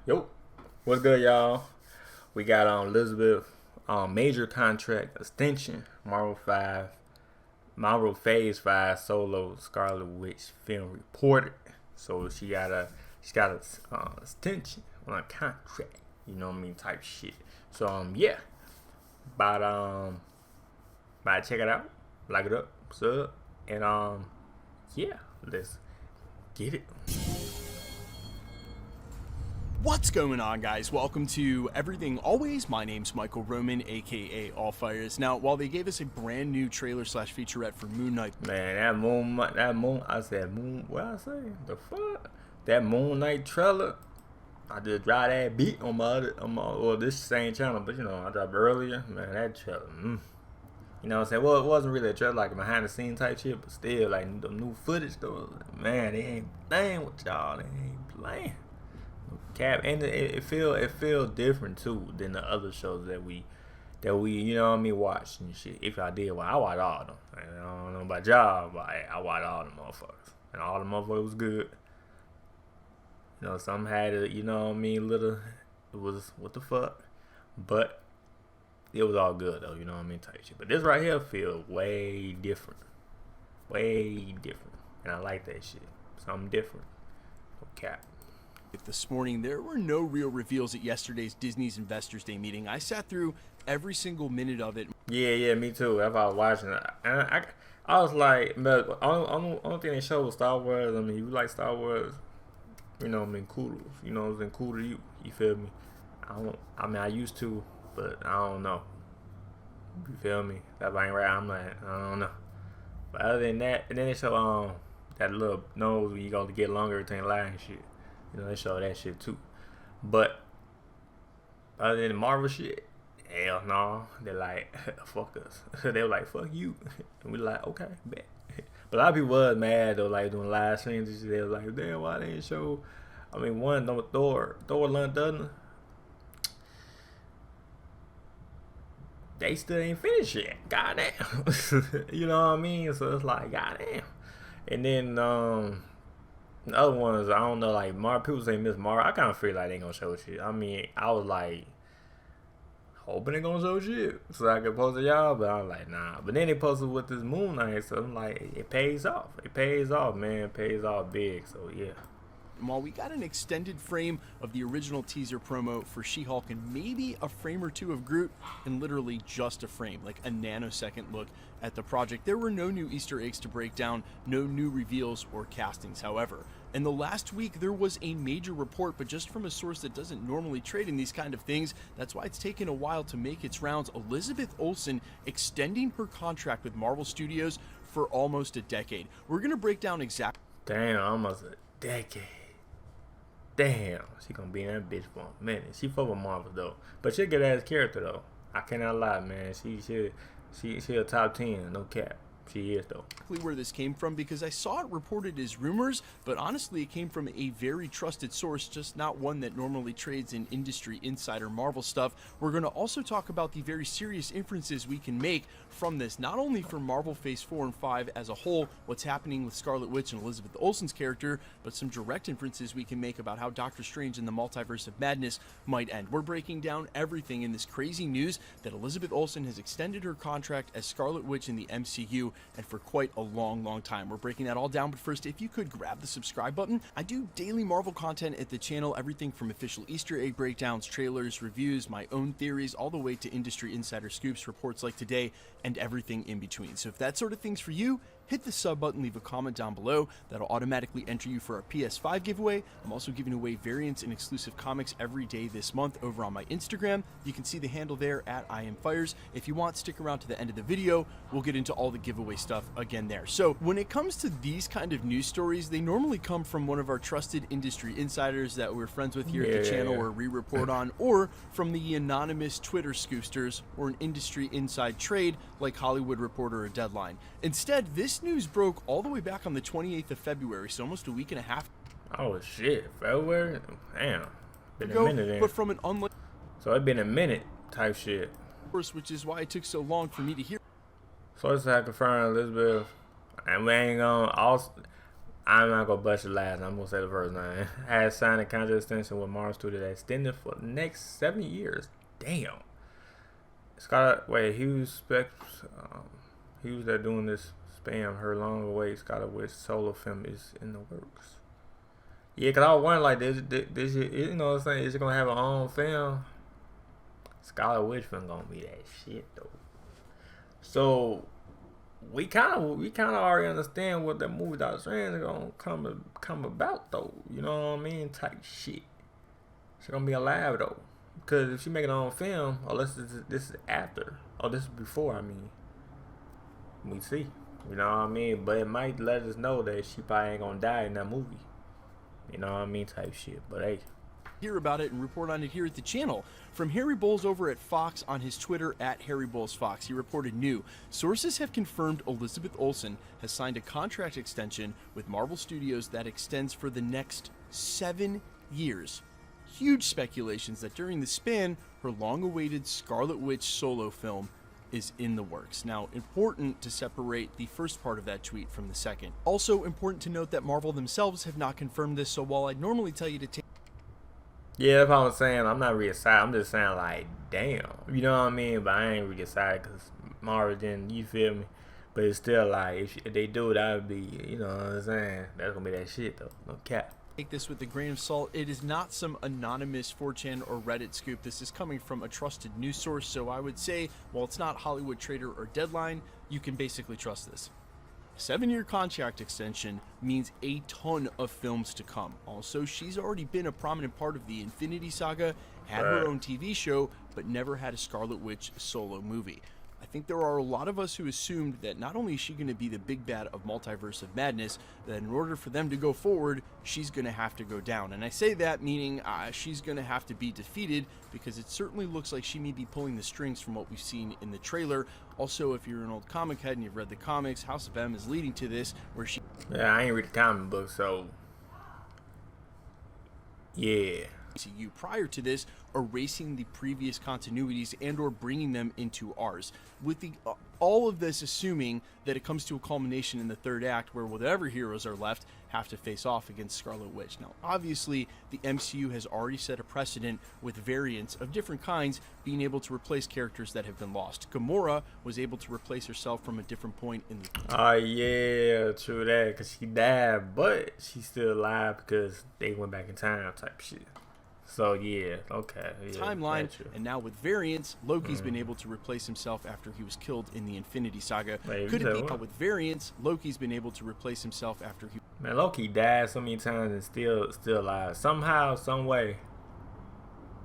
Yo, what's good, y'all? We got Elizabeth major contract extension, Marvel Phase 5 solo Scarlet Witch film reported. So she got a extension on a contract, you know what I mean, type shit. So yeah, about check it out, like it up, sub, and yeah, let's get it. What's going on, guys? Welcome to Everything Always. My name's Michael Roman, aka Allfires. Now, while they gave us a brand new trailer slash featurette for Moon Knight, Man, that moon, I said moon, what I say? The fuck? That Moon Knight trailer, I just dropped that beat on well, this same channel, but you know, I dropped earlier. Man, that trailer, you know what I'm saying? Well, it wasn't really a trailer, like a behind the scenes type shit, but still, like, the new footage, though, man, they ain't playing with y'all, they ain't playing. Cap, and it feel different too than the other shows that we you know what I mean, watch and shit. If I did, well, I watch all of them. I don't know about y'all, but I watch all the motherfuckers, and all the motherfuckers was good. You know, some had it, you know what I mean, little, it was what the fuck, but it was all good though, you know what I mean, type shit. But this right here feel way different, and I like that shit. Something different. No cap. this morning, there were no real reveals at yesterday's Disney's Investors Day meeting. I sat through every single minute of it. Yeah, me too. That's why I was watching it. And I was like, but only thing they showed was Star Wars. I mean, you like Star Wars, you know, I mean, kudos. You know, it's been cool to you. You feel me? I used to, but I don't know. You feel me? That ain't right. I'm like, I don't know. But other than that, and then they show that little nose when you go to get longer, everything lie and shit. You know, they show that shit too. But other than the Marvel shit, hell no. They're like, fuck us. They were like, fuck you. And we like, okay, bet. But a lot of people was mad though, like doing live streams and shit. They was like, damn, why they didn't show? I mean, one, no, Thor London. They still ain't finished yet. Goddamn. You know what I mean? So it's like, goddamn. And then the other ones, I don't know, like people say Miss Marvel. I kind of feel like they ain't gonna show shit. I mean, I was like hoping they gonna show shit so I could post it y'all, but I was like, nah. But then they posted with this Moon Knight, so I'm like, it pays off. It pays off, man. It pays off big. So yeah. And while we got an extended frame of the original teaser promo for She-Hulk and maybe a frame or two of Groot, and literally just a frame, like a nanosecond look at the project, there were no new Easter eggs to break down, no new reveals or castings. However, in the last week, there was a major report, but just from a source that doesn't normally trade in these kind of things. That's why it's taken a while to make its rounds. Elizabeth Olsen extending her contract with Marvel Studios for almost a decade. We're going to break down exactly. Damn, almost a decade. Damn, she gonna be in that bitch for a minute. She fuck with Marvel though, but she a good ass character though. I cannot lie, man. She a top 10, no cap. She is though. Where this came from, because I saw it reported as rumors, but honestly it came from a very trusted source, just not one that normally trades in industry insider Marvel stuff. We're going to also talk about the very serious inferences we can make from this, not only for Marvel Phase 4 and 5 as a whole, what's happening with Scarlet Witch and Elizabeth Olsen's character, but some direct inferences we can make about how Doctor Strange and the Multiverse of Madness might end. We're breaking down everything in this crazy news that Elizabeth Olsen has extended her contract as Scarlet Witch in the MCU, and for quite a long time. We're breaking that all down, but first, if you could grab the subscribe button. I do daily Marvel content at the channel, everything from official Easter egg breakdowns, trailers, reviews, my own theories, all the way to industry insider scoops, reports like today, and everything in between. So if that sort of thing's for you, hit the sub button, leave a comment down below. That'll automatically enter you for our PS5 giveaway. I'm also giving away variants and exclusive comics every day this month over on my Instagram. You can see the handle there at IamFires. If you want, stick around to the end of the video. We'll get into all the giveaway stuff again there. So when it comes to these kind of news stories, they normally come from one of our trusted industry insiders that we're friends with here at the channel or we report on, or from the anonymous Twitter scoopsters, or an industry inside trade like Hollywood Reporter or Deadline. Instead, this news broke all the way back on the 28th of February, so almost a week and a half. Oh shit, February? Damn, been a minute then. But from an so it been a minute type shit. Which is why it took so long for me to hear. Sources have confirmed Elizabeth, and we ain't gonna also. I'm not gonna bust the last. I'm gonna say the first name. Has signed a contract extension with Marvel Studios that extended for the next 7 years. Damn. Scarlet, wait, he was there doing this spam. Her long-awaited Scarlet Witch solo film is in the works. Yeah, cause I was wondering like this, you know what I'm saying? Is it gonna have her own film? Scarlet Witch film gonna be that shit though. So we kind of already understand what that movie Doctor Strange is gonna come about though. You know what I mean? Type shit. She's gonna be alive though. Because if she make it on film, unless this is after, or this is before, I mean, we see. You know what I mean? But it might let us know that she probably ain't gonna die in that movie. You know what I mean? Type shit. But hey. Hear about it and report on it here at the channel. From Harry Bowles over at Fox on his Twitter at HarryBowlesFox, he reported new. Sources have confirmed Elizabeth Olsen has signed a contract extension with Marvel Studios that extends for the next 7 years. Huge speculations that during the span, her long-awaited Scarlet Witch solo film is in the works. Now, important to separate the first part of that tweet from the second. Also important to note that Marvel themselves have not confirmed this, so while I'd normally tell you to take... Yeah, that's what I'm saying. I'm not really excited. I'm just saying like, damn. You know what I mean? But I ain't really excited because Marvel didn't, you feel me? But it's still like, if they do it, that would be, you know what I'm saying? That's going to be that shit though. No cap. Take this with a grain of salt. It is not some anonymous 4chan or Reddit scoop. This is coming from a trusted news source, so I would say, while it's not Hollywood Trader or Deadline, you can basically trust this. 7-year contract extension means a ton of films to come. Also, she's already been a prominent part of the Infinity Saga, had her own TV show, but never had a Scarlet Witch solo movie. I think there are a lot of us who assumed that not only is she going to be the big bad of Multiverse of Madness, that in order for them to go forward, she's going to have to go down. And I say that meaning she's going to have to be defeated, because it certainly looks like she may be pulling the strings from what we've seen in the trailer. Also, if you're an old comic head and you've read the comics, House of M is leading to this, where she... Yeah, I ain't read the comic book, so... Yeah. You prior to this, erasing the previous continuities and or bringing them into ours, with the all of this assuming that it comes to a culmination in the third act where whatever heroes are left have to face off against Scarlet Witch. Now obviously the MCU has already set a precedent with variants of different kinds being able to replace characters that have been lost. Gamora was able to replace herself from a different point in the... Oh yeah, true that, because she died, but she's still alive because they went back in time type shit. So yeah, okay. Yeah, timeline, and now with variants, Loki's been able to replace himself after he was killed in the Infinity Saga. Wait, could it be with variants, Loki's been able to replace himself after he... Man, Loki died so many times and still alive. Somehow, some way,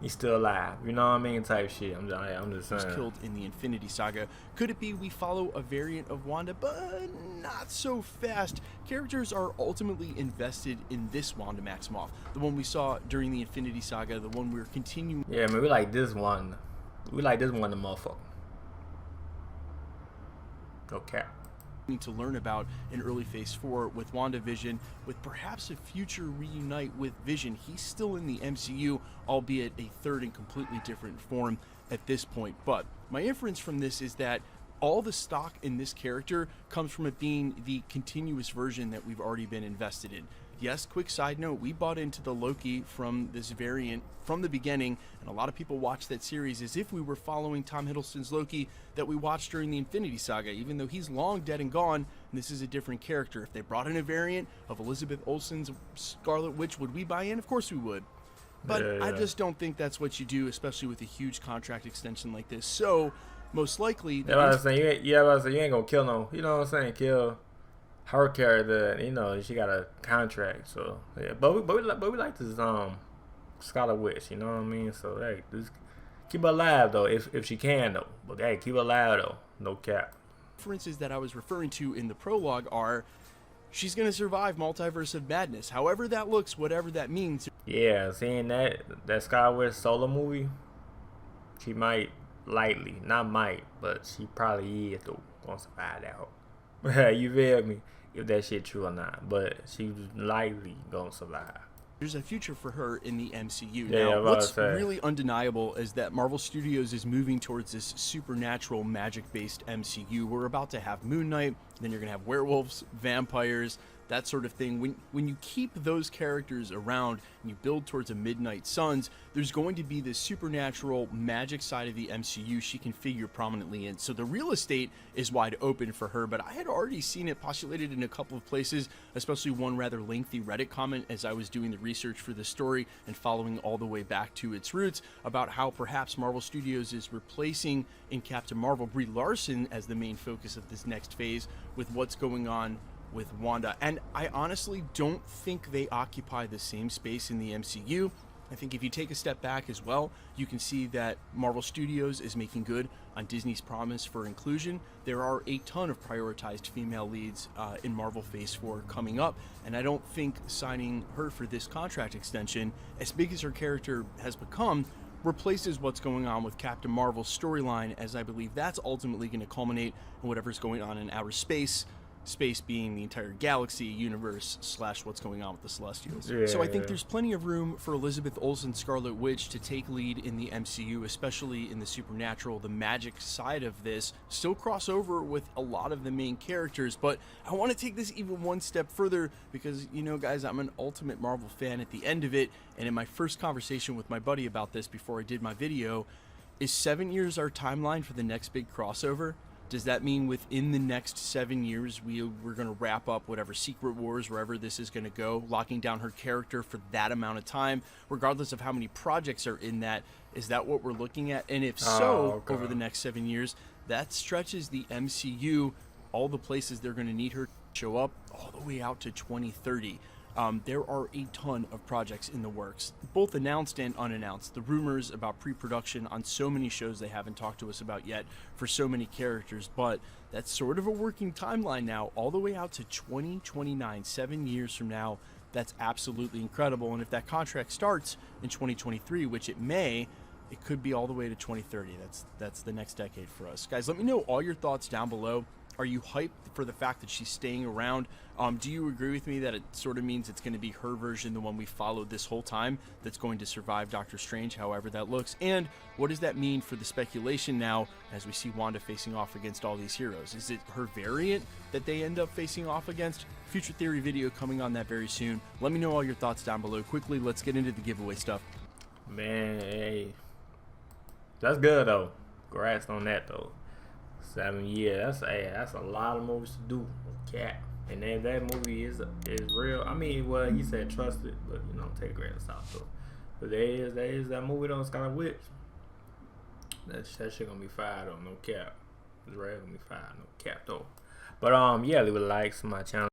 he's still alive. You know what I mean? Type shit. I'm just saying. Was killed in the Infinity Saga. Could it be we follow a variant of Wanda, but not so fast? Characters are ultimately invested in this Wanda Maximoff, the one we saw during the Infinity Saga, the one we're continuing. Yeah, man, we like this one. We like this one, the motherfucker. Okay. To learn about in early phase 4 with WandaVision, with perhaps a future reunite with Vision. He's still in the MCU, albeit a third and completely different form at this point. But my inference from this is that all the stock in this character comes from it being the continuous version that we've already been invested in. Yes, quick side note, we bought into the Loki from this variant from the beginning, and a lot of people watched that series as if we were following Tom Hiddleston's Loki that we watched during the Infinity Saga, even though he's long dead and gone, and this is a different character. If they brought in a variant of Elizabeth Olsen's Scarlet Witch, would we buy in? Of course we would. But yeah. I just don't think that's what you do, especially with a huge contract extension like this. So, most likely... Yeah, I was saying, you ain't gonna kill no, you know what I'm saying, kill her character, you know, she got a contract, so yeah. But we like this Scarlet Witch, you know what I mean? So hey, just keep her alive though, if she can though. But hey, keep her alive though, no cap. References that I was referring to in the prologue are, she's gonna survive Multiverse of Madness, however that looks, whatever that means. Yeah, seeing that Scarlet Witch solo movie, she might likely, not might, but she probably is though gonna survive that whole. You feel me? If that shit true or not, but she's likely gonna survive. There's a future for her in the MCU. Yeah, now, what's really undeniable is that Marvel Studios is moving towards this supernatural, magic-based MCU. We're about to have Moon Knight, then you're gonna have werewolves, vampires, that sort of thing. When you keep those characters around and you build towards a Midnight Suns, there's going to be this supernatural magic side of the MCU she can figure prominently in. So the real estate is wide open for her, but I had already seen it postulated in a couple of places, especially one rather lengthy Reddit comment as I was doing the research for this story and following all the way back to its roots, about how perhaps Marvel Studios is replacing in Captain Marvel Brie Larson as the main focus of this next phase with what's going on with Wanda. And I honestly don't think they occupy the same space in the MCU. I think if you take a step back as well, you can see that Marvel Studios is making good on Disney's promise for inclusion. There are a ton of prioritized female leads in Marvel Phase 4 coming up, and I don't think signing her for this contract extension, as big as her character has become, replaces what's going on with Captain Marvel's storyline, as I believe that's ultimately going to culminate in whatever's going on in outer space. Space being the entire galaxy, universe, / what's going on with the Celestials. Yeah. So I think there's plenty of room for Elizabeth Olsen, Scarlet Witch, to take lead in the MCU, especially in the supernatural, the magic side of this. Still cross over with a lot of the main characters, but I want to take this even one step further because, you know, guys, I'm an ultimate Marvel fan at the end of it, and in my first conversation with my buddy about this before I did my video, is 7 years our timeline for the next big crossover? Does that mean within the next 7 years we're going to wrap up whatever Secret Wars, wherever this is going to go, locking down her character for that amount of time, regardless of how many projects are in that? Is that what we're looking at? And if so, over the next 7 years, that stretches the MCU, all the places they're going to need her to show up, all the way out to 2030. There are a ton of projects in the works, both announced and unannounced. The rumors about pre-production on so many shows they haven't talked to us about yet for so many characters, but that's sort of a working timeline now, all the way out to 2029, 7 years from now. That's absolutely incredible. And if that contract starts in 2023, which it may, it could be all the way to 2030. That's the next decade for us. Guys, let me know all your thoughts down below. Are you hyped for the fact that she's staying around? Do you agree with me that it sort of means it's going to be her version, the one we followed this whole time, that's going to survive Doctor Strange, however that looks? And what does that mean for the speculation now as we see Wanda facing off against all these heroes? Is it her variant that they end up facing off against? Future theory video coming on that very soon. Let me know all your thoughts down below. Quickly, let's get into the giveaway stuff. Man, hey, that's good though. Congrats on that though. 7 years, that's a lot of movies to do. Cat, and then that movie is real. I mean, well, he said trust it, but you know, take a grain of salt though. But there is that movie though, Scarlet Witch. That shit gonna be fire though, no cap. It's real gonna be fire, no cap though. But yeah, leave a like to my channel.